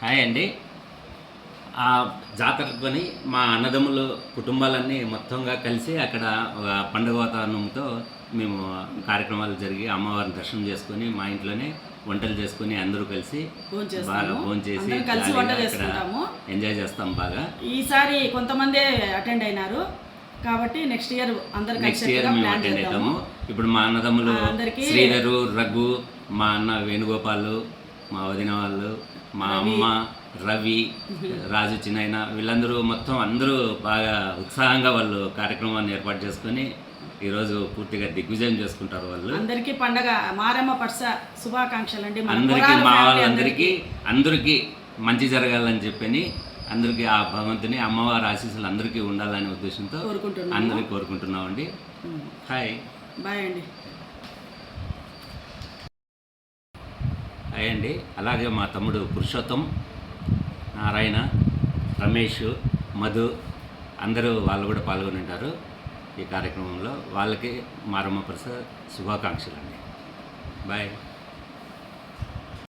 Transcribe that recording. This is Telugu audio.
హాయ్ అండి. ఆ జాతరకు కొని మా అన్నదమ్ములు కుటుంబాలన్నీ మొత్తంగా కలిసి అక్కడ పండుగ వాతావరణంతో మేము కార్యక్రమాలు జరిగి అమ్మవారిని దర్శనం చేసుకొని మా ఇంట్లోనే వంటలు చేసుకొని అందరూ కలిసి బాగా భోంచేసి అక్కడ ఎంజాయ్ చేస్తాం బాగా. ఈసారి కొంతమంది అటెండ్ అయినారు కాబట్టి నెక్స్ట్ ఇయర్ మేము అటెండ్ అవుతాము. ఇప్పుడు మా అన్నదమ్ములు శ్రీధరు, రఘు, మా అన్న వేణుగోపాలు, మా వదిన వాళ్ళు, మా అమ్మ, రవి, రాజు, చిన్నైన వీళ్ళందరూ మొత్తం అందరూ బాగా ఉత్సాహంగా వాళ్ళు కార్యక్రమాన్ని ఏర్పాటు చేసుకొని ఈరోజు పూర్తిగా దిగ్విజయం చేసుకుంటారు. వాళ్ళు అందరికీ పండగ మారమ్మ పట్స శుభాకాంక్షలు అండి. అందరికీ మా వాళ్ళందరికీ అందరికీ మంచి జరగాలని చెప్పని అందరికీ ఆ భగవంతుని అమ్మవారి ఆశీస్సులు అందరికీ ఉండాలనే ఉద్దేశంతో అందరికీ కోరుకుంటున్నామండి. హాయ్ బాయ్ అండి. హాయ్ అండి. అలాగే మా తమ్ముడు పురుషోత్తం, నారాయణ, రమేష్, మధు అందరూ వాళ్ళు కూడా పాల్గొని ఉంటారు ఈ కార్యక్రమంలో. వాళ్ళకి మారమ్మ ప్రసాద్ శుభాకాంక్షలు అండి. బాయ్.